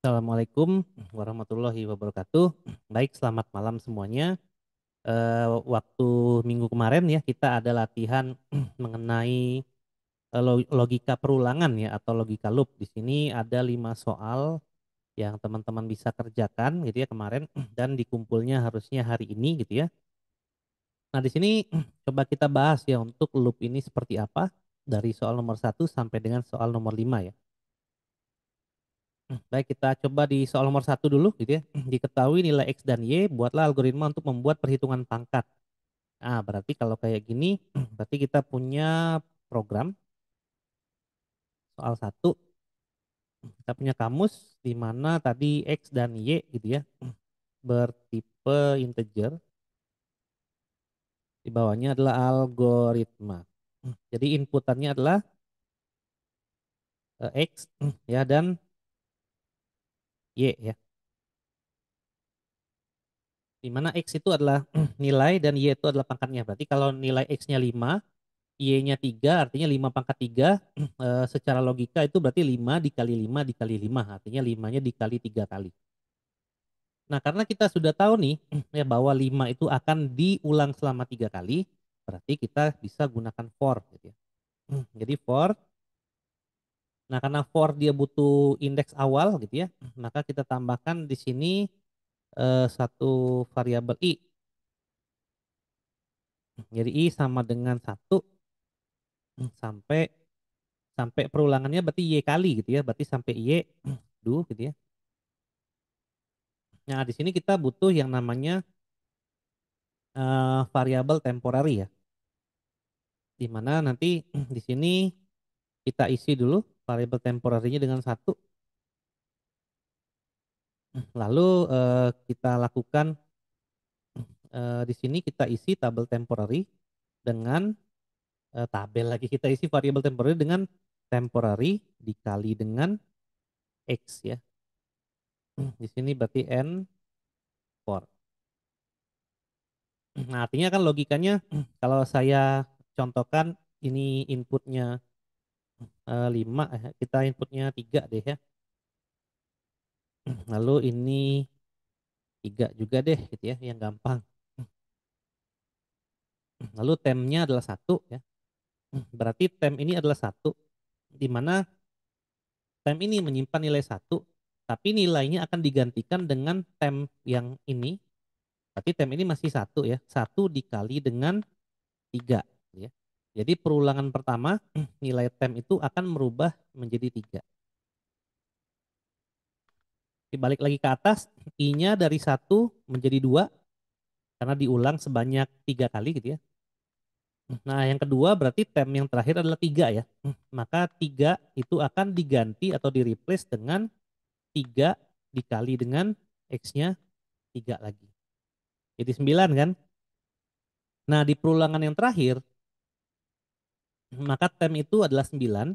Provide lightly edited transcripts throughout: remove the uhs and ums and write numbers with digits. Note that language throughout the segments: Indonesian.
Assalamualaikum warahmatullahi wabarakatuh. Baik, selamat malam semuanya. Waktu minggu kemarin ya kita ada latihan mengenai logika perulangan ya atau logika loop. Di sini ada 5 soal yang teman-teman bisa kerjakan gitu ya kemarin dan dikumpulnya harusnya hari ini gitu ya. Nah, di sini coba kita bahas ya untuk loop ini seperti apa dari soal nomor 1 sampai dengan soal nomor 5 ya. Baik, kita coba di soal nomor 1 dulu gitu ya. Diketahui nilai X dan Y, buatlah algoritma untuk membuat perhitungan pangkat. Nah, berarti kalau kayak gini, berarti kita punya program soal satu, kita punya kamus di mana tadi X dan Y gitu ya, bertipe integer, di bawahnya adalah algoritma. Jadi inputannya adalah X ya dan Y ya. Di mana X itu adalah nilai dan Y itu adalah pangkatnya. Berarti kalau nilai X-nya 5, Y-nya 3, artinya 5 pangkat 3, secara logika itu berarti 5 dikali 5 dikali 5, artinya 5-nya dikali 3 kali. Nah, karena kita sudah tahu nih ya bahwa 5 itu akan diulang selama 3 kali, berarti kita bisa gunakan for gitu ya. Jadi for, nah karena for dia butuh indeks awal gitu ya, maka kita tambahkan di sini satu variabel i. Jadi i sama dengan 1 sampai sampai perulangannya berarti y kali gitu ya, berarti sampai y do gitu ya. Nah, di sini kita butuh yang namanya variabel temporary ya. Di mana nanti di sini kita isi dulu variabel temporary-nya dengan 1. Lalu kita lakukan di sini kita isi tabel temporary dengan tabel lagi kita isi variabel temporary dengan temporary dikali dengan X ya. Di sini berarti N for. Nah, artinya kan logikanya kalau saya contohkan ini inputnya 5, kita inputnya 3 deh ya. Lalu ini 3 juga deh gitu ya, yang gampang. Lalu temnya adalah 1 ya. Berarti tem ini adalah 1, di mana tem ini menyimpan nilai 1, tapi nilainya akan digantikan dengan tem yang ini. Berarti tem ini masih 1 ya. 1 dikali dengan 3 ya. Jadi perulangan pertama nilai tem itu akan merubah menjadi 3. Dibalik lagi ke atas, i-nya dari 1 menjadi 2 karena diulang sebanyak 3 kali gitu ya. Nah, yang kedua berarti tem yang terakhir adalah 3 ya. Maka 3 itu akan diganti atau di-replace dengan 3 dikali dengan X-nya 3 lagi. Jadi 9 kan? Nah, di perulangan yang terakhir, maka tem itu adalah 9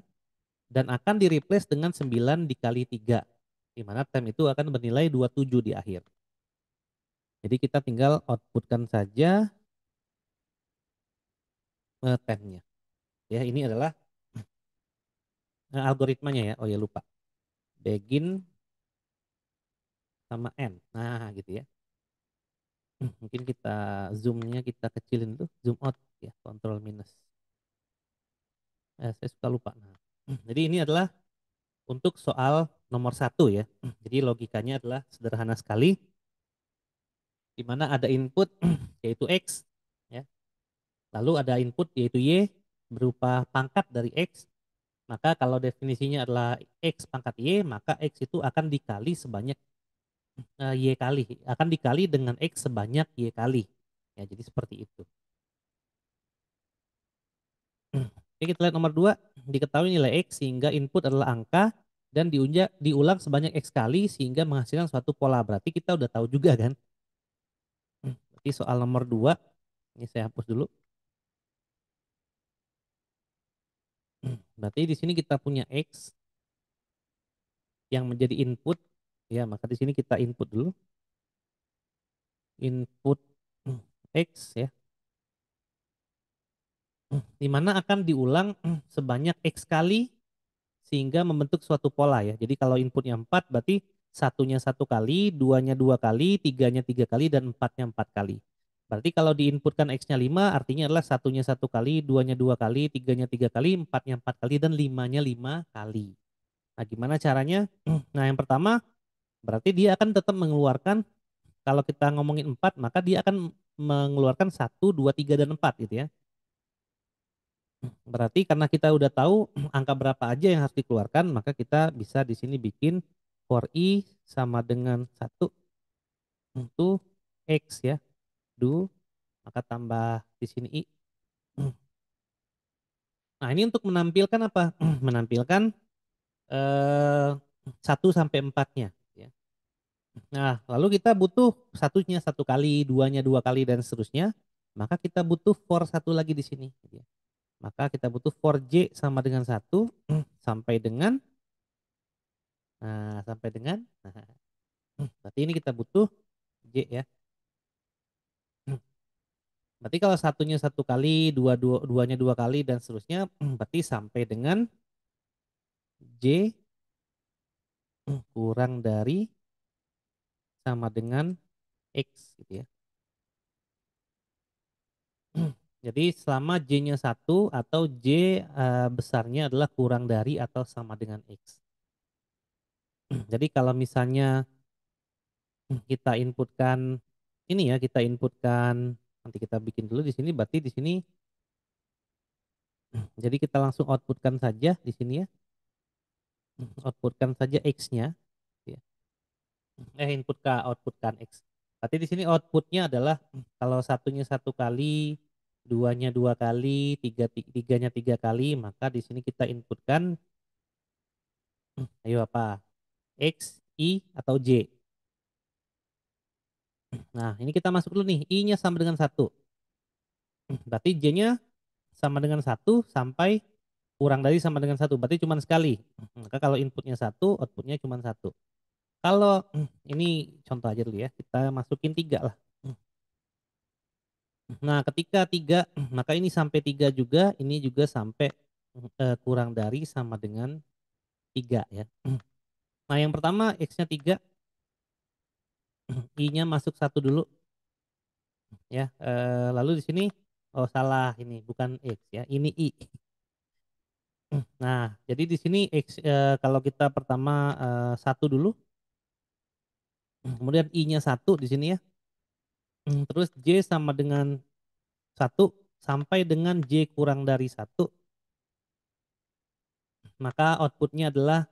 dan akan di-replace dengan 9 dikali 3. Di mana tem itu akan bernilai 27 di akhir. Jadi kita tinggal outputkan saja temnya. Ya, ini adalah algoritmanya ya. Oh ya lupa. Begin sama end. Nah, gitu ya. Mungkin kita zoomnya kita kecilin tuh, zoom out ya, control minus. Saya suka lupa. Nah, jadi ini adalah untuk soal nomor 1 ya. Jadi logikanya adalah sederhana sekali, di mana ada input yaitu X, ya. Lalu ada input yaitu Y berupa pangkat dari X. Maka kalau definisinya adalah X pangkat Y, maka X itu akan dikali sebanyak Y kali. Akan dikali dengan X sebanyak Y kali. Ya, jadi seperti itu. Oke, kita lihat nomor 2. Diketahui nilai X sehingga input adalah angka dan diulang sebanyak X kali sehingga menghasilkan suatu pola. Berarti kita udah tahu juga kan. Berarti soal nomor 2, ini saya hapus dulu. Berarti di sini kita punya X yang menjadi input. Ya, maka di sini kita input dulu. Input X ya. Di mana akan diulang sebanyak X kali sehingga membentuk suatu pola ya. Jadi kalau inputnya 4 berarti satunya satu kali, duanya dua kali, tiganya tiga kali, dan empatnya empat kali. Berarti kalau diinputkan X-nya 5, artinya adalah satunya satu kali, duanya dua kali, tiganya tiga kali, empatnya empat kali, dan limanya lima kali. Nah, gimana caranya? Nah, yang pertama, berarti dia akan tetap mengeluarkan, kalau kita ngomongin 4, maka dia akan mengeluarkan satu, 2, 3, dan 4 gitu ya. Berarti karena kita udah tahu angka berapa aja yang harus dikeluarkan, maka kita bisa di sini bikin for i sama dengan satu untuk x ya. Do, maka tambah di sini i. Nah, ini untuk menampilkan apa? Menampilkan eh, 1 sampai 4-nya ya. Nah, lalu kita butuh satunya satu kali, duanya dua kali, dan seterusnya. Maka kita butuh for satu lagi di sini gitu ya. Maka kita butuh for j sama dengan satu sampai dengan, nah, sampai dengan, nah, berarti ini kita butuh j ya. Berarti kalau satunya satu kali, duanya dua kali, dan seterusnya, berarti sampai dengan j kurang dari sama dengan x gitu ya. Jadi selama j-nya satu atau j besarnya adalah kurang dari atau sama dengan x. Jadi kalau misalnya kita inputkan ini ya, kita inputkan, nanti kita bikin dulu di sini, berarti di sini, jadi kita langsung outputkan saja di sini ya, outputkan saja x-nya. Input ke output kan X. Berarti di sini outputnya adalah kalau satunya satu kali, duanya dua kali, tiganya tiga kali, maka di sini kita inputkan, ayo apa? X, Y, atau J. Nah, ini kita masuk dulu nih, I-nya sama dengan satu. Berarti J-nya sama dengan satu sampai kurang dari sama dengan satu. Berarti cuma sekali. Maka kalau inputnya satu, outputnya cuma satu. Kalau ini contoh aja dulu ya, kita masukin tiga lah. Nah, ketika tiga, maka ini sampai tiga juga, ini juga sampai kurang dari sama dengan tiga ya. Nah, yang pertama X-nya tiga, I-nya masuk satu dulu ya. Lalu di sini, oh salah, ini bukan X ya, ini I. Nah, jadi di sini X, kalau kita pertama satu dulu, kemudian I-nya satu di sini ya. Terus J sama dengan satu sampai dengan J kurang dari satu, maka outputnya adalah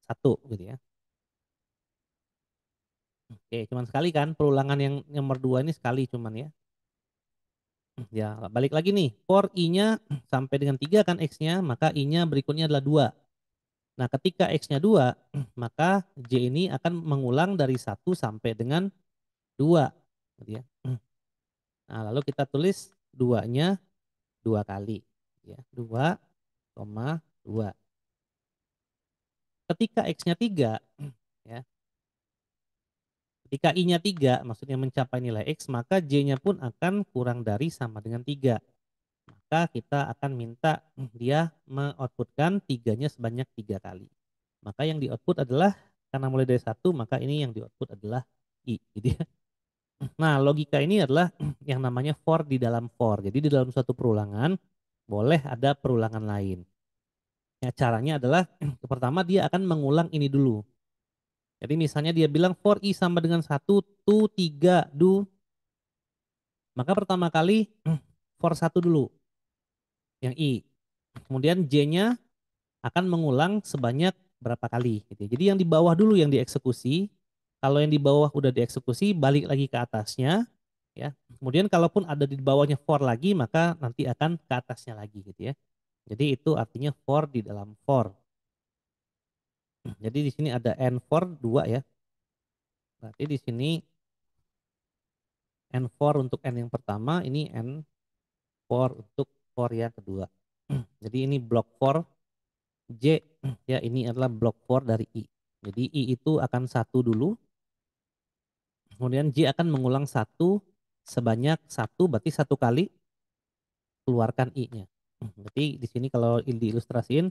satu gitu ya. Oke, cuman sekali kan, perulangan yang nomor dua ini sekali cuman ya. Ya, balik lagi nih, for i-nya sampai dengan 3 kan x-nya, maka i-nya berikutnya adalah 2. Nah, ketika x-nya 2, maka j ini akan mengulang dari satu sampai dengan 2 gitu ya. Nah, lalu kita tulis 2-nya 2 kali ya. 2, 2. Ketika x-nya 3 ya, ketika i-nya 3 maksudnya mencapai nilai x, maka j-nya pun akan kurang dari sama dengan 3. Maka kita akan minta dia me-outputkan tiganya sebanyak 3 kali. Maka yang di-output adalah, karena mulai dari satu, maka ini yang di-output adalah I. Gitu ya. Nah, logika ini adalah yang namanya for di dalam for. Jadi di dalam suatu perulangan, boleh ada perulangan lain. Ya, caranya adalah, pertama dia akan mengulang ini dulu. Jadi misalnya dia bilang for I sama dengan 1, to, 3, do. Maka pertama kali for 1 dulu, yang I. Kemudian J-nya akan mengulang sebanyak berapa kali gitu ya. Jadi yang di bawah dulu yang dieksekusi. Kalau yang di bawah udah dieksekusi, balik lagi ke atasnya ya. Kemudian kalaupun ada di bawahnya for lagi, maka nanti akan ke atasnya lagi gitu ya. Jadi itu artinya for di dalam for. Jadi di sini ada n for 2 ya. Berarti di sini n for untuk n yang pertama, ini n for untuk for yang kedua. Jadi ini block for J ya, ini adalah block for dari I. Jadi I itu akan satu dulu, kemudian J akan mengulang satu sebanyak satu, berarti satu kali keluarkan I-nya. Berarti di sini kalau diilustrasiin,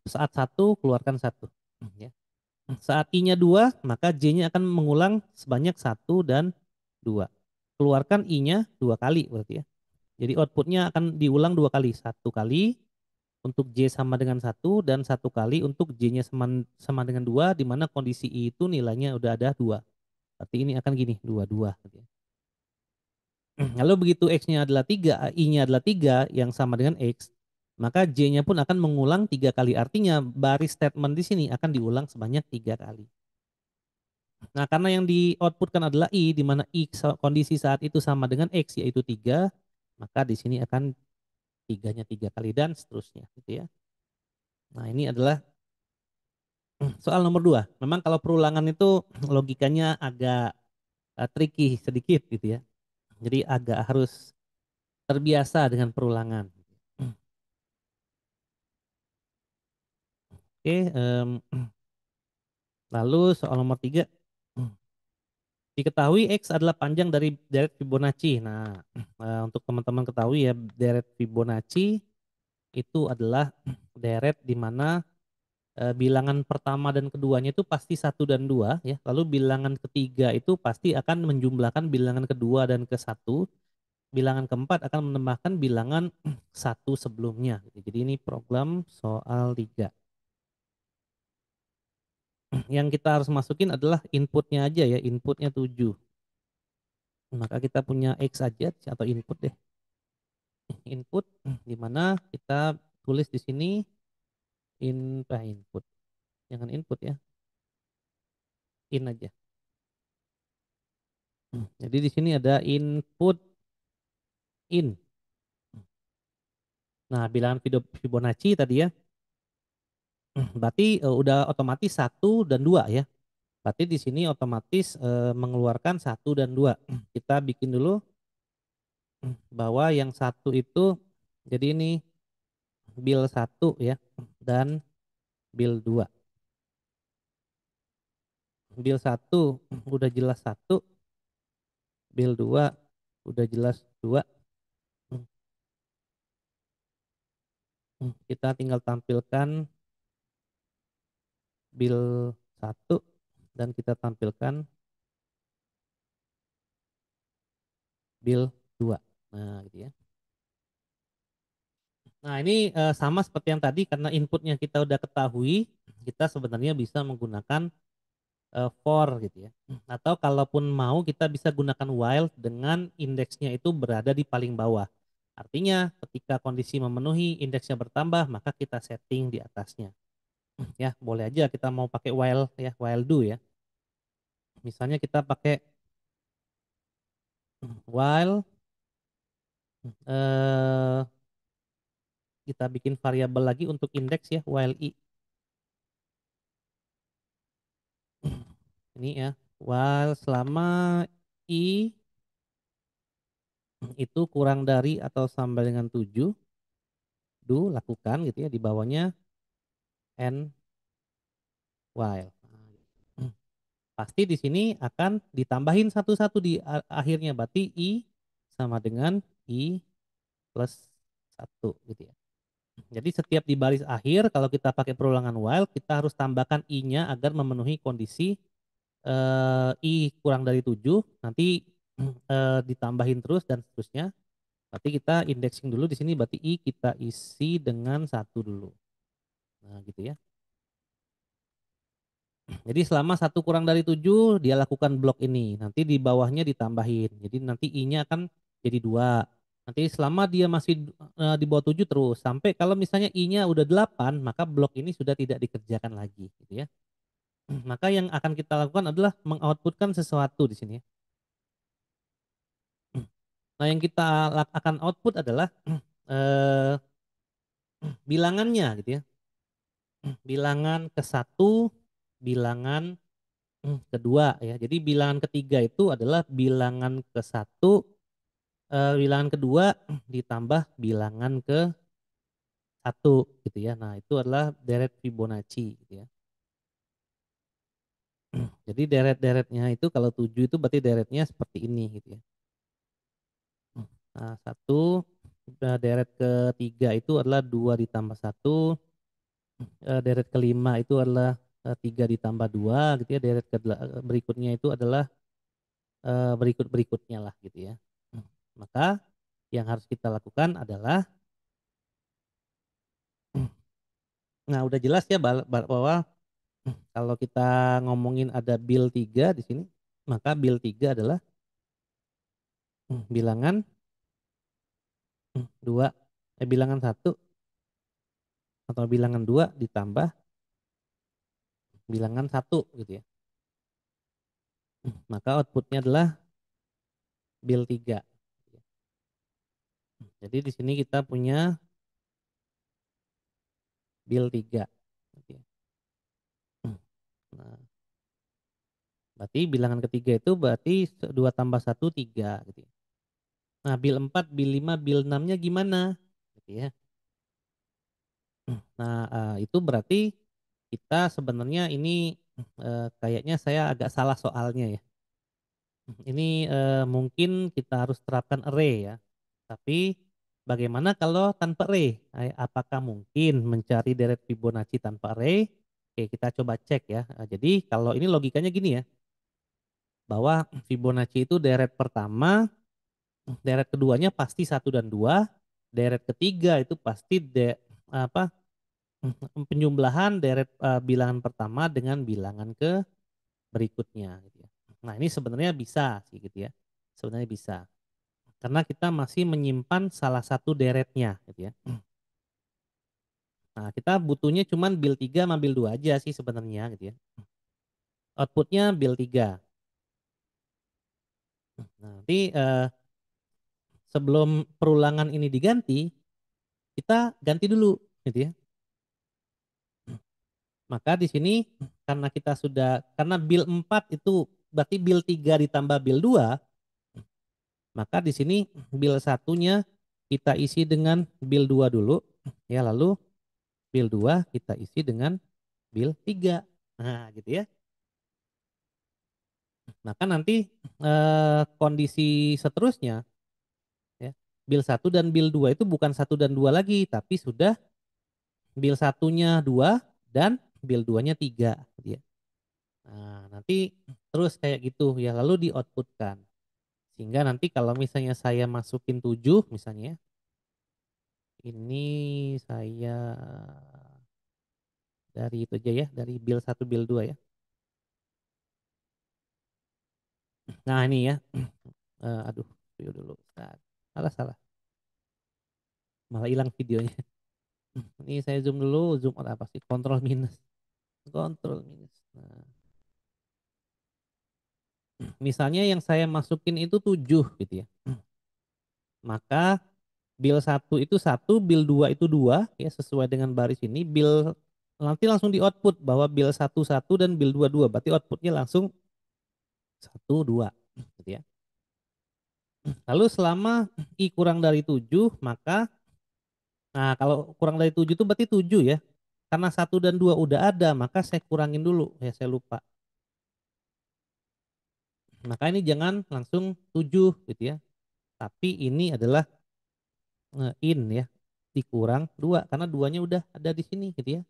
saat satu keluarkan satu. Ya. Saat I-nya 2, maka J-nya akan mengulang sebanyak satu dan 2. Keluarkan I-nya 2 kali berarti ya. Jadi outputnya akan diulang 2 kali. 1 kali untuk J sama dengan 1 dan 1 kali untuk J-nya sama dengan 2, di mana kondisi I itu nilainya udah ada 2. Berarti ini akan gini, 2, 2. Gitu ya. Lalu begitu X-nya adalah 3, I-nya adalah 3 yang sama dengan X, maka J-nya pun akan mengulang 3 kali. Artinya baris statement di sini akan diulang sebanyak 3 kali. Nah, karena yang di outputkan adalah I, di mana I kondisi saat itu sama dengan X, yaitu 3, maka di sini akan tiganya 3 kali dan seterusnya. Gitu ya. Nah, ini adalah soal nomor 2. Memang kalau perulangan itu logikanya agak tricky sedikit gitu ya. Jadi agak harus terbiasa dengan perulangan. Oke, lalu soal nomor 3. Diketahui X adalah panjang dari deret Fibonacci. Nah, untuk teman-teman ketahui ya, deret Fibonacci itu adalah deret di mana bilangan pertama dan keduanya itu pasti 1 dan 2 ya. Lalu bilangan ketiga itu pasti akan menjumlahkan bilangan kedua dan ke 1. Bilangan keempat akan menambahkan bilangan 1 sebelumnya. Jadi ini program soal 3. Yang kita harus masukin adalah inputnya aja ya, inputnya 7. Maka kita punya X aja atau input deh. Input di mana kita tulis di sini input. Jangan input ya. In aja. Jadi di sini ada input in. Nah, bilangan Fibonacci tadi ya. Berarti udah otomatis 1 dan 2 ya. Berarti di sini otomatis mengeluarkan 1 dan 2. Kita bikin dulu bahwa yang 1 itu jadi ini bil 1 ya dan bil 2. Bil 1 udah jelas 1, bil 2 udah jelas 2. Kita tinggal tampilkan bil 1 dan kita tampilkan bil 2. Nah, gitu ya. Nah, ini sama seperti yang tadi karena inputnya kita udah ketahui, kita sebenarnya bisa menggunakan for gitu ya. Atau kalaupun mau kita bisa gunakan while dengan indeksnya itu berada di paling bawah. Artinya ketika kondisi memenuhi indeksnya bertambah, maka kita setting di atasnya. Ya, boleh aja kita mau pakai while ya, while do ya. Misalnya kita pakai while eh, kita bikin variabel lagi untuk indeks ya, while i. Ini ya, while selama i itu kurang dari atau sama dengan 7, do lakukan gitu ya, di bawahnya and while. Pasti di sini akan ditambahin satu-satu di akhirnya, berarti i sama dengan i plus 1 gitu ya. Jadi setiap di baris akhir kalau kita pakai perulangan while, kita harus tambahkan i-nya agar memenuhi kondisi i kurang dari 7, nanti ditambahin terus dan seterusnya. Berarti kita indexing dulu di sini, berarti i kita isi dengan 1 dulu. Nah, gitu ya. Jadi selama 1 kurang dari 7 dia lakukan blok ini. Nanti di bawahnya ditambahin. Jadi nanti i-nya akan jadi 2. Nanti selama dia masih di bawah 7 terus sampai kalau misalnya i-nya udah 8, maka blok ini sudah tidak dikerjakan lagi gitu ya. Maka yang akan kita lakukan adalah mengoutputkan sesuatu di sini ya. Nah, yang kita akan output adalah eh, bilangannya gitu ya. Bilangan ke 1, bilangan kedua ya. Jadi bilangan ketiga itu adalah bilangan ke 1, bilangan kedua ditambah bilangan ke 1 gitu ya. Nah, itu adalah deret Fibonacci gitu ya. Jadi deret-deretnya itu kalau 7 itu berarti deretnya seperti ini gitu ya. Nah, 1 deret ketiga itu adalah 2 ditambah 1, deret kelima itu adalah 3 ditambah 2 gitu ya, deret berikutnya itu adalah berikut-berikutnya lah gitu ya. Maka yang harus kita lakukan adalah, nah udah jelas ya bahwa kalau kita ngomongin ada bil 3 di sini, maka bil 3 adalah bilangan 2, bilangan 1 atau bilangan 2 ditambah bilangan 1 gitu ya. Maka outputnya adalah bil 3. Jadi di sini kita punya bil 3 gitu ya. Nah, berarti bilangan ketiga itu berarti 2 tambah 1 3 gitu ya. Nah, bil 4, bil 5, bil 6-nya gimana? Gitu ya. Nah, itu berarti kita sebenarnya ini kayaknya saya agak salah soalnya ya. Ini mungkin kita harus terapkan array ya. Tapi bagaimana kalau tanpa array? Apakah mungkin mencari deret Fibonacci tanpa array? Oke, kita coba cek ya. Jadi kalau ini logikanya gini ya, bahwa Fibonacci itu deret pertama, deret keduanya pasti 1 dan 2, deret ketiga itu pasti apa penjumlahan deret bilangan pertama dengan bilangan ke berikutnya gitu ya. Nah, ini sebenarnya bisa sih gitu ya. Sebenarnya bisa. Karena kita masih menyimpan salah satu deretnya gitu ya. Nah, kita butuhnya cuman bil 3 sama bil 2 aja sih sebenarnya gitu ya. Outputnya bil 3. Nah, nanti sebelum perulangan ini diganti, kita ganti dulu gitu ya. Maka di sini karena bil 4 itu berarti bil 3 ditambah bil 2, maka di sini bil satunya kita isi dengan bil 2 dulu ya, lalu bil 2 kita isi dengan bil 3. Nah, gitu ya. Maka nanti kondisi seterusnya ya, bil 1 dan bil 2 itu bukan 1 dan 2 lagi, tapi sudah bil satunya 2 dan bil 2-nya 3 gitu ya. Nah, nanti terus kayak gitu ya, lalu di-outputkan. Sehingga nanti kalau misalnya saya masukin 7 misalnya, ini saya dari itu aja ya, dari bil 1 bil 2 ya. Nah, ini ya. Aduh, video dulu. Salah salah. Malah hilang videonya. Ini saya zoom dulu, zoom out apa sih? Kontrol minus. Kontrol minus. Nah, misalnya yang saya masukin itu 7 gitu ya. Maka bil 1 itu 1, bil 2 itu 2 ya, sesuai dengan baris ini. Nanti langsung di output bahwa bil 1 1 dan bil 2 2. Berarti outputnya langsung 1 2 gitu ya. Lalu selama i kurang dari 7, maka nah kalau kurang dari 7 itu berarti 7 ya. Karena 1 dan 2 udah ada, maka saya kurangin dulu ya, saya lupa. Maka ini jangan langsung 7 gitu ya. Tapi ini adalah in ya, dikurang 2 karena 2-nya udah ada di sini gitu ya.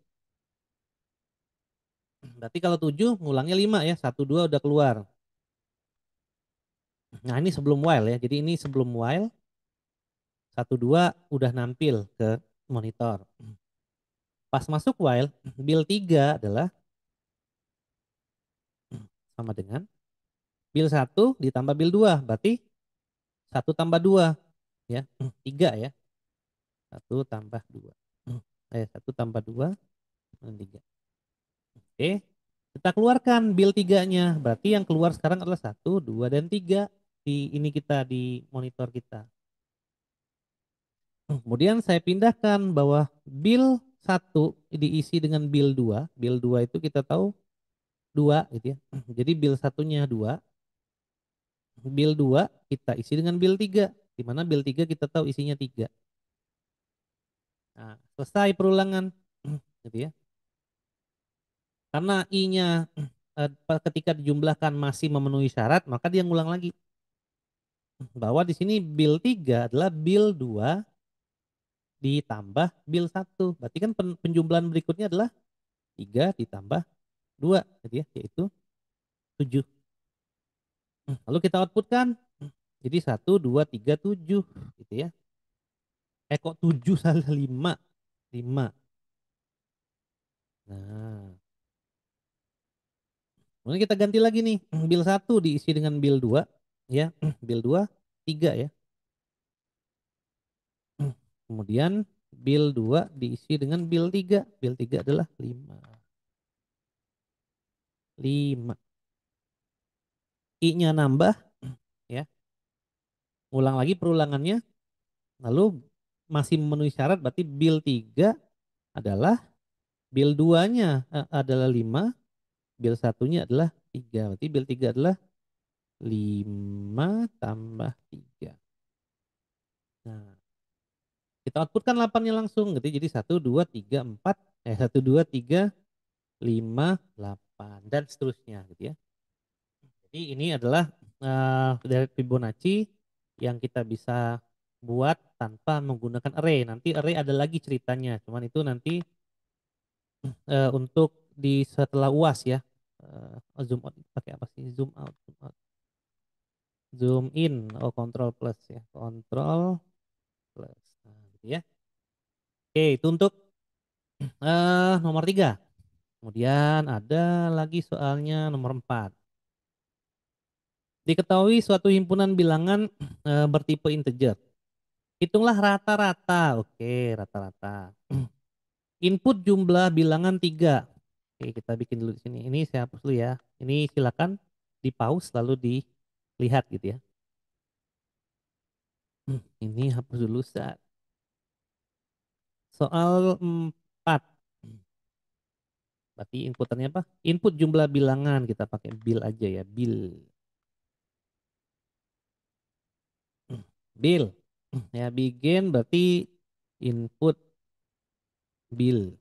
Berarti kalau 7 ngulangnya 5 ya, 1 2 udah keluar. Nah, ini sebelum while ya. Jadi ini sebelum while 1 2 udah nampil ke monitor. Pas masuk while, bil 3 adalah sama dengan bil 1 ditambah bil 2. Berarti 1 tambah 2 ya, 3 ya. 1 tambah 2. 1 tambah 2 3. Oke. Kita keluarkan bil 3-nya. Berarti yang keluar sekarang adalah 1 2 dan 3 di ini kita di monitor kita. Kemudian saya pindahkan bahwa bil 1 diisi dengan bil 2. Bil 2 itu kita tahu 2 gitu ya. Jadi bil satunya 2. Bil 2 kita isi dengan bil 3. Di mana bil 3 kita tahu isinya 3. Nah, selesai perulangan gitu ya. Karena i-nya ketika dijumlahkan masih memenuhi syarat, maka dia ngulang lagi. Bahwa di sini bil 3 adalah bil 2 ditambah bil 1. Berarti kan penjumlahan berikutnya adalah 3 ditambah 2 gitu ya, yaitu 7. Lalu kita outputkan. Jadi 1, 2, 3, 7 gitu ya. Kok 7 salah 5. 5. Nah, kemudian kita ganti lagi nih. Bill 1 diisi dengan bill 2 ya. Bill 2 3 ya. Kemudian bill 2 diisi dengan bill 3. Bill 3 adalah 5. 5. I-nya nambah ya. Ulang lagi perulangannya. Lalu masih memenuhi syarat berarti bill 3 adalah bill 2-nya adalah 5, bill 1-nya adalah 3. Berarti bill 3 adalah 5 tambah 3. Nah, kita outputkan 8-nya langsung gitu. Jadi 1, 2, 3, 4, 1, 2, 3, 5, 8 dan seterusnya gitu ya. Jadi ini adalah dari Fibonacci yang kita bisa buat tanpa menggunakan array. Nanti array ada lagi ceritanya. Cuman itu nanti untuk di setelah UAS ya. Zoom out pakai apa sih? Zoom out, zoom out. Zoom in, oh control plus ya. Control plus. Nah, gitu ya. Oke, itu untuk nomor 3. Kemudian ada lagi soalnya nomor 4. Diketahui suatu himpunan bilangan bertipe integer. Hitunglah rata-rata. Oke, rata-rata. Input jumlah bilangan 3. Oke, kita bikin dulu di sini. Ini saya hapus dulu ya. Ini silakan di pause lalu dilihat gitu ya. Ini hapus dulu saat. Soal 4. Berarti inputannya apa? Input jumlah bilangan. Kita pakai bill aja ya. Bill. Bill. Ya, begin berarti input bill.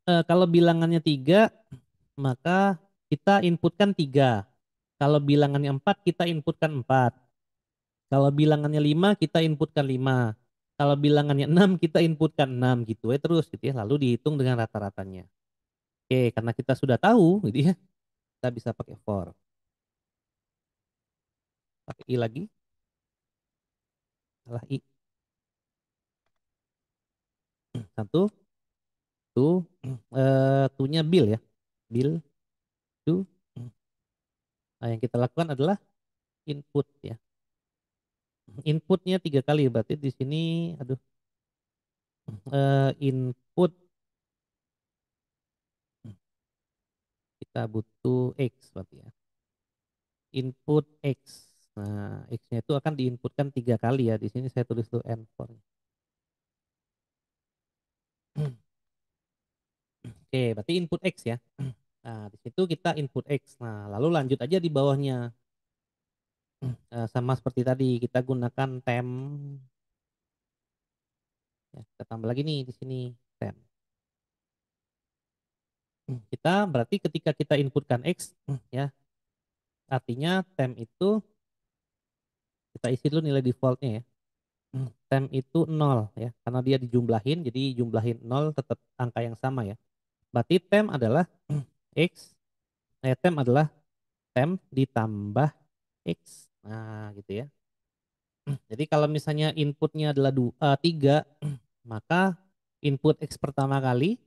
Kalau bilangannya 3, maka kita inputkan 3. Kalau bilangannya 4, kita inputkan 4. Kalau bilangannya 5, kita inputkan 5. Kalau bilangannya 6, kita inputkan 6 gitu ya terus gitu ya. Lalu dihitung dengan rata-ratanya. Oke, karena kita sudah tahu gitu ya, kita bisa pakai for. Pakai i lagi, salah i. Satu, tuh-nya bill ya. Bill, to. Nah, yang kita lakukan adalah input ya. Inputnya 3 kali berarti di sini, aduh, input kita butuh X berarti ya. Input X. Nah, X-nya itu akan diinputkan 3 kali ya. Di sini saya tulis dulu N4. Oke, berarti input X ya. Nah, di situ kita input X. Nah, lalu lanjut aja di bawahnya. Sama seperti tadi, kita gunakan temp. Ya, kita tambah lagi nih di sini temp. Kita berarti ketika kita inputkan X, ya, artinya temp itu kita isi dulu nilai defaultnya ya. Temp itu 0 ya, karena dia dijumlahin, jadi jumlahin 0 tetap angka yang sama ya. Berarti temp adalah X, temp adalah temp ditambah X. Nah, gitu ya. Jadi kalau misalnya inputnya adalah 3, maka input X pertama kali,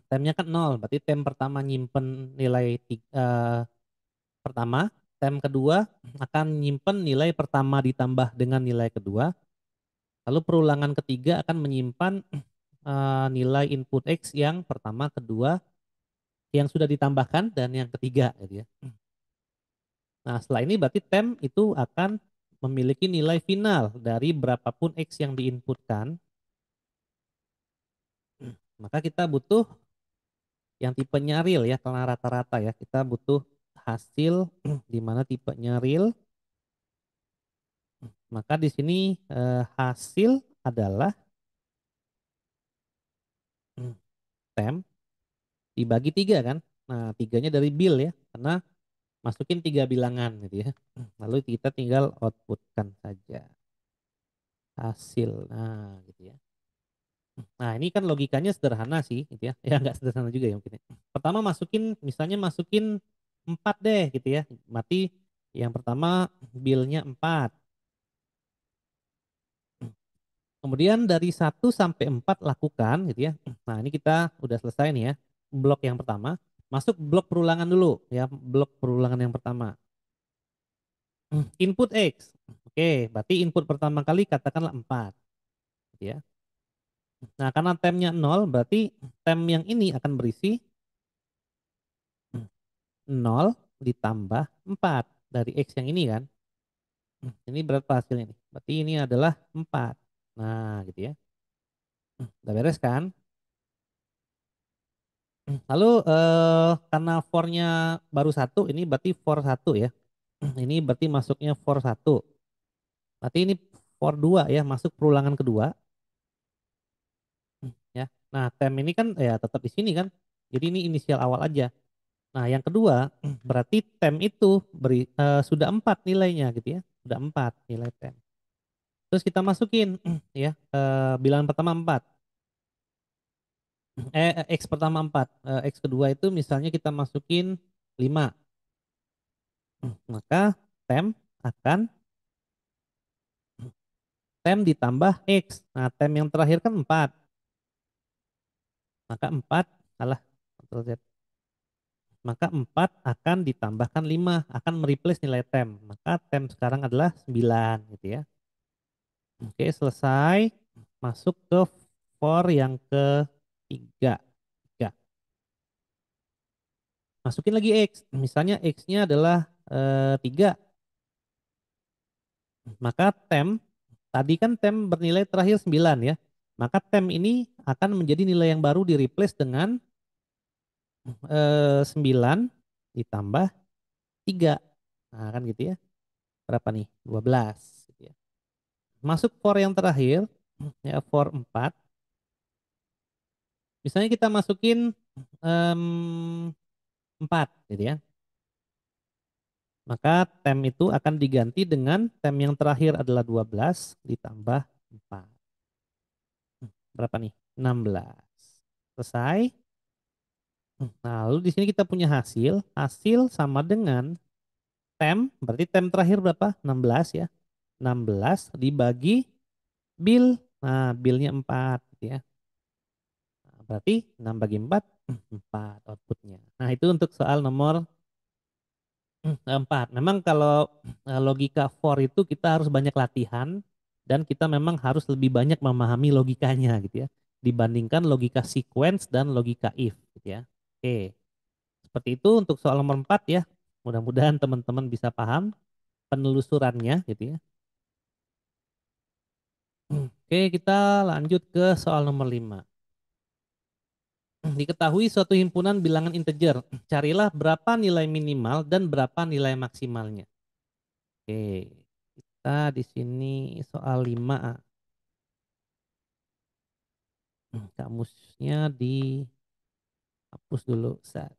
tempnya kan 0. Berarti temp pertama nyimpen nilai pertama, temp kedua akan nyimpen nilai pertama ditambah dengan nilai kedua. Lalu perulangan ketiga akan menyimpan nilai input X yang pertama, kedua, yang sudah ditambahkan, dan yang ketiga gitu ya. Nah, setelah ini berarti temp itu akan memiliki nilai final dari berapapun X yang diinputkan. Maka kita butuh yang tipenya real ya, karena rata-rata ya. Kita butuh hasil di mana tipenya real. Maka di sini hasil adalah temp dibagi 3 kan. Nah, 3-nya dari bill ya, karena masukin 3 bilangan gitu ya. Lalu kita tinggal outputkan saja hasil. Nah, gitu ya. Nah, ini kan logikanya sederhana sih, gitu ya. Ya nggak sederhana juga ya mungkin, ya. Pertama masukin, misalnya masukin 4 deh, gitu ya. Mati yang pertama bill-nya 4. Kemudian dari 1 sampai 4 lakukan, gitu ya. Nah, ini kita udah selesai nih ya. Blok yang pertama. Masuk blok perulangan dulu, ya. Blok perulangan yang pertama. Input X. Oke, berarti input pertama kali katakanlah 4, gitu ya. Nah, karena temnya 0, berarti tem yang ini akan berisi 0 ditambah 4 dari X yang ini kan. Ini berapa hasilnya nih? Berarti ini adalah 4. Nah, gitu ya. Udah beres kan? Lalu karena for-nya baru satu, ini berarti for satu ya. Ini berarti masuknya for satu. Berarti ini for 2 ya, masuk perulangan kedua. Ya. Nah, tem ini kan ya tetap di sini kan. Jadi ini inisial awal aja. Nah, yang kedua, berarti tem itu sudah 4 nilainya gitu ya. Sudah 4 nilai tem. Terus kita masukin ya, bilangan pertama 4. X pertama 4. X kedua itu misalnya kita masukin 5. Maka tem akan tem ditambah X. Nah, tem yang terakhir kan 4. Maka 4, alah, Ctrl Z. Maka 4 akan ditambahkan 5, akan mereplace nilai tem. Maka tem sekarang adalah 9 gitu ya. Oke, selesai. Masuk ke for yang ketiga. Tiga. Masukin lagi X. Misalnya X-nya adalah 3. Maka tem, tadi kan tem bernilai terakhir 9 ya. Maka tem ini akan menjadi nilai yang baru di replace dengan 9 ditambah 3. Nah kan gitu ya. Berapa nih? 12. Gitu ya. Masuk for yang terakhir, ya for 4. Misalnya kita masukin 4 gitu ya. Maka tem itu akan diganti dengan tem yang terakhir adalah 12 ditambah 4. Berapa nih? 16. Selesai. Nah, lalu di sini kita punya hasil. Hasil sama dengan tem, berarti tem terakhir berapa? 16 ya. 16 dibagi bill. Nah, billnya 4 gitu ya. Nah, berarti 6 bagi 4, 4 outputnya. Nah, itu untuk soal nomor 4. Memang kalau logika for itu kita harus banyak latihan dan kita memang harus lebih banyak memahami logikanya gitu ya. Dibandingkan logika sequence dan logika if gitu ya. Oke. Seperti itu untuk soal nomor 4 ya. Mudah-mudahan teman-teman bisa paham penelusurannya gitu ya. Oke, kita lanjut ke soal nomor 5. Diketahui suatu himpunan bilangan integer. Carilah berapa nilai minimal dan berapa nilai maksimalnya. Oke, kita di sini soal 5. Kamusnya dihapus dulu. Set.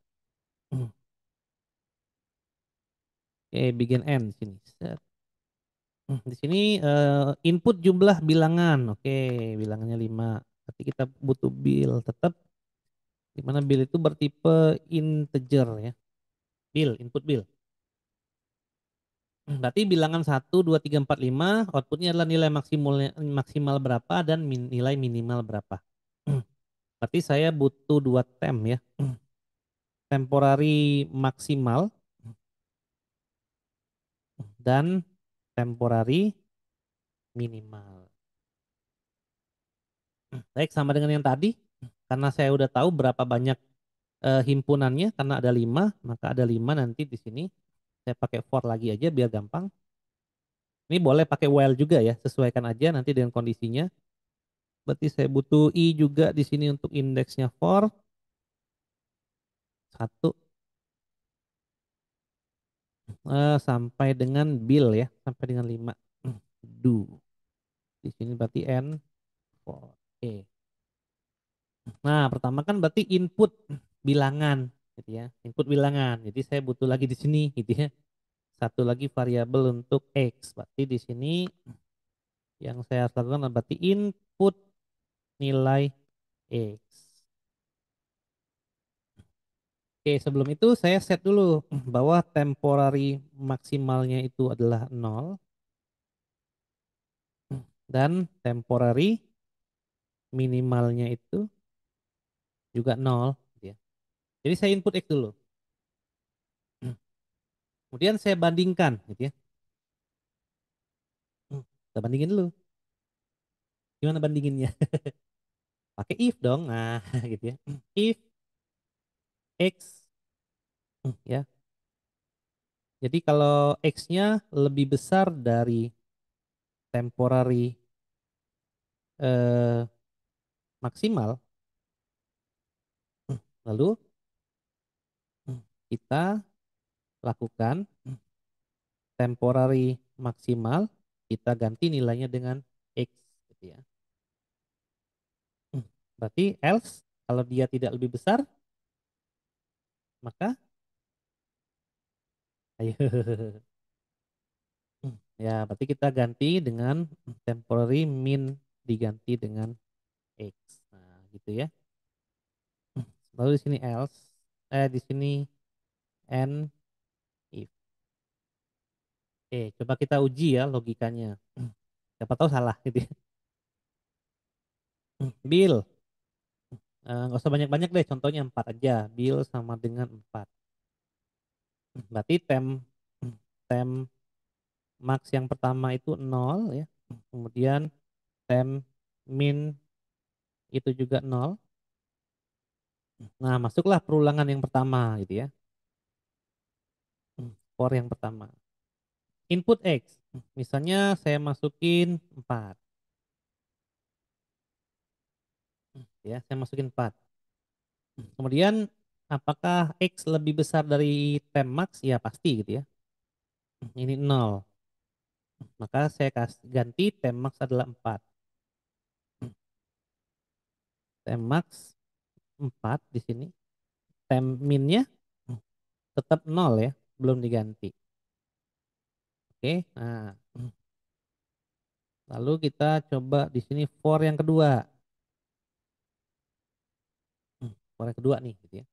Oke, begin end sini. Set. Di sini input jumlah bilangan. Oke, bilangannya 5. Berarti kita butuh bill tetap, di mana bill itu bertipe integer ya. Bill, input bill. Berarti bilangan 1, 2, 3, 4, 5 outputnya adalah nilai maksimal berapa dan nilai minimal berapa. Berarti saya butuh 2 tem ya. Temporary maksimal dan temporary minimal. Baik, sama dengan yang tadi. Karena saya udah tahu berapa banyak himpunannya, karena ada 5, maka ada 5 nanti di sini. Saya pakai for lagi aja biar gampang. Ini boleh pakai while juga ya, sesuaikan aja nanti dengan kondisinya. Berarti saya butuh i juga di sini untuk indeksnya for 1 sampai dengan bill ya, sampai dengan 5. Do. Di sini berarti n for. Oke. Nah, pertama kan berarti input bilangan gitu ya. Input bilangan. Jadi saya butuh lagi di sini gitu ya. Satu lagi variabel untuk X. Berarti di sini yang saya harus lakukan berarti input nilai X. Oke, sebelum itu saya set dulu bahwa temporary maksimalnya itu adalah 0 dan temporary minimalnya itu juga 0 gitu ya. Jadi saya input X dulu. Kemudian saya bandingkan gitu ya. Kita bandingin dulu. Gimana bandinginnya? Pakai if dong. Nah, gitu ya. If X ya. Jadi kalau X-nya lebih besar dari temporary eh, maksimal, lalu kita lakukan temporary maksimal, kita ganti nilainya dengan X gitu ya. Berarti else kalau dia tidak lebih besar, maka ayo. Ya, berarti kita ganti dengan temporary min diganti dengan X. Nah, gitu ya. Lalu di sini else, di sini and if. Oke, coba kita uji ya logikanya. Siapa tahu salah gitu ya. Bill, nggak usah banyak-banyak deh, contohnya 4 aja. Bill sama dengan 4. Berarti tem max yang pertama itu 0 ya. Kemudian tem min itu juga 0. Nah, masuklah perulangan yang pertama gitu ya. For yang pertama. Input X. Misalnya saya masukin 4. Ya, saya masukin 4. Kemudian apakah X lebih besar dari tem max? Ya pasti gitu ya. Ini 0. Maka saya ganti tem max adalah 4. Tem max 4 di sini. Tem minnya tetap 0 ya, belum diganti. Oke. Nah, lalu kita coba di sini for yang kedua. For yang kedua nih gitu ya.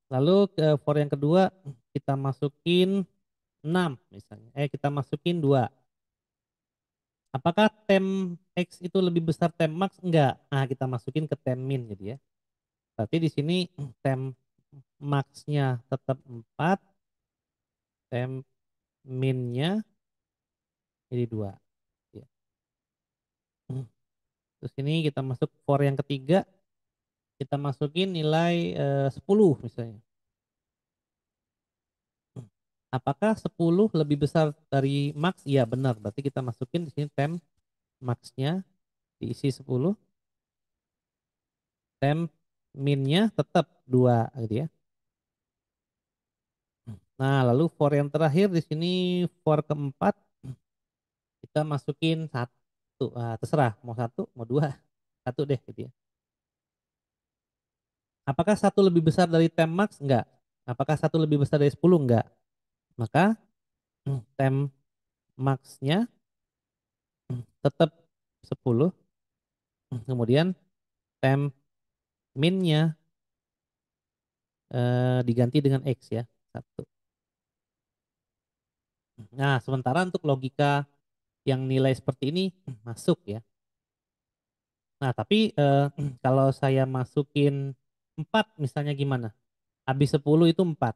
Lalu ke for yang kedua kita masukin 6 misalnya. Kita masukin 2. Apakah tem X itu lebih besar tem max? Enggak. Nah, kita masukin ke tem min gitu ya. Berarti di sini tem max-nya tetap 4, tem min-nya jadi 2. Ya. Terus ini kita masuk for yang ketiga, kita masukin nilai 10 misalnya. Apakah 10 lebih besar dari max? Iya benar. Berarti kita masukin di sini tem max-nya diisi 10, tem min-nya tetap 2 gitu ya. Nah, lalu for yang terakhir di sini for keempat kita masukin 1. Terserah mau 1, mau 2. 1 deh gitu ya. Apakah 1 lebih besar dari tem max? Enggak. Apakah 1 lebih besar dari 10? Enggak. Maka tem max-nya tetap 10. Kemudian tem min-nya diganti dengan X ya. 1. Nah, sementara untuk logika yang nilai seperti ini masuk ya. Nah, tapi kalau saya masukin 4 misalnya gimana? Habis 10 itu 4.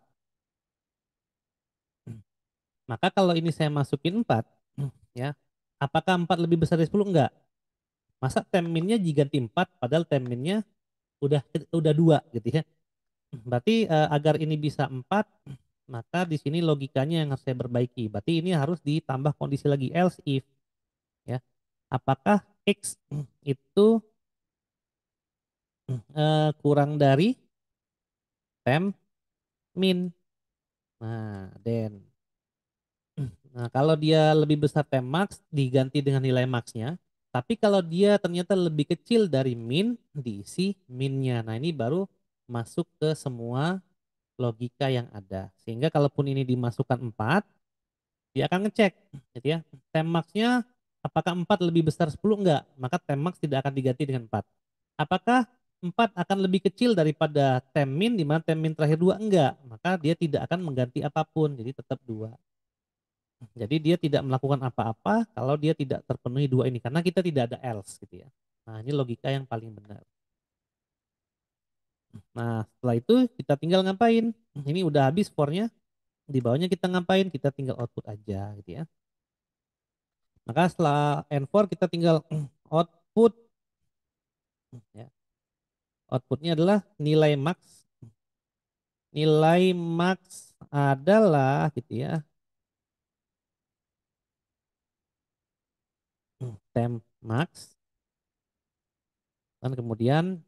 Maka kalau ini saya masukin 4, ya, apakah 4 lebih besar dari 10? Enggak. Masa terminnya diganti 4 padahal terminnya udah 2 gitu ya. Berarti agar ini bisa 4, maka di sini logikanya yang harus saya perbaiki. Berarti ini harus ditambah kondisi lagi else if ya. Apakah X itu kurang dari tem min? Nah, then nah, kalau dia lebih besar tem max diganti dengan nilai maxnya. Tapi kalau dia ternyata lebih kecil dari min, diisi minnya. Nah, ini baru masuk ke semua logika yang ada. Sehingga kalaupun ini dimasukkan 4, dia akan ngecek gitu ya. Tem maxnya apakah 4 lebih besar 10? Enggak. Maka tem max tidak akan diganti dengan 4. Apakah 4 akan lebih kecil daripada tem min di mana tem min terakhir 2? Enggak. Maka dia tidak akan mengganti apapun. Jadi tetap 2. Jadi dia tidak melakukan apa-apa kalau dia tidak terpenuhi 2 ini. Karena kita tidak ada else gitu ya. Nah ini logika yang paling benar. Nah setelah itu kita tinggal ngapain? Ini udah habis for-nya. Di bawahnya kita ngapain? Kita tinggal output aja gitu ya. Maka setelah N4 kita tinggal output ya. Outputnya adalah nilai max. Nilai max adalah gitu ya. Temp max dan kemudian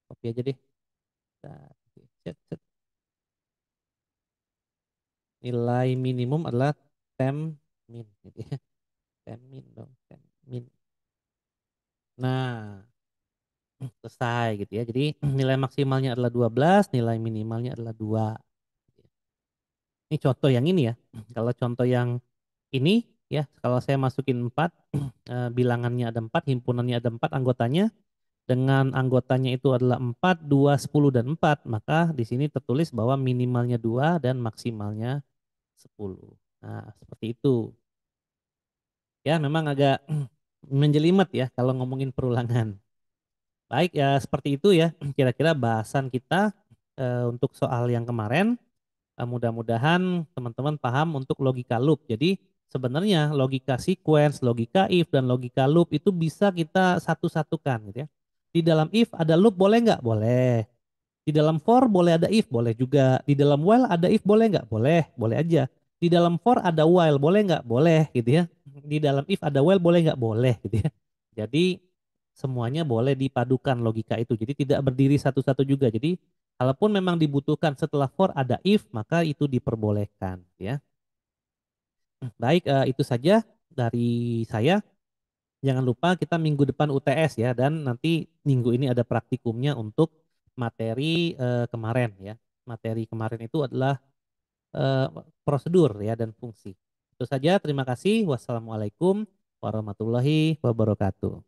copy aja deh. Nah, set, set. Nilai minimum adalah temp min gitu ya. Temp min dong, temp min. Nah, selesai gitu ya. Jadi nilai maksimalnya adalah 12, nilai minimalnya adalah 2. Ini contoh yang ini ya. Kalau contoh yang ini ya, kalau saya masukin 4, bilangannya ada 4, himpunannya ada 4 anggotanya, dengan anggotanya itu adalah 4, 2, 10 dan 4, maka di sini tertulis bahwa minimalnya 2 dan maksimalnya 10. Nah, seperti itu. Ya, memang agak menjelimet ya kalau ngomongin perulangan. Baik, ya seperti itu ya kira-kira bahasan kita untuk soal yang kemarin. Mudah-mudahan teman-teman paham untuk logika loop. Jadi sebenarnya logika sequence, logika if, dan logika loop itu bisa kita satu-satukan gitu ya. Di dalam if ada loop boleh nggak? Boleh. Di dalam for boleh ada if, boleh juga. Di dalam while ada if boleh nggak? Boleh, boleh aja. Di dalam for ada while, boleh nggak? Boleh gitu ya. Di dalam if ada while, boleh nggak? Boleh gitu ya. Jadi semuanya boleh dipadukan logika itu. Jadi tidak berdiri satu-satu juga. Jadi kalaupun memang dibutuhkan setelah for ada if, maka itu diperbolehkan ya. Baik, itu saja dari saya. Jangan lupa kita minggu depan UTS ya, dan nanti minggu ini ada praktikumnya untuk materi kemarin ya. Materi kemarin itu adalah eh, prosedur ya dan fungsi. Itu saja, terima kasih. Wassalamualaikum warahmatullahi wabarakatuh.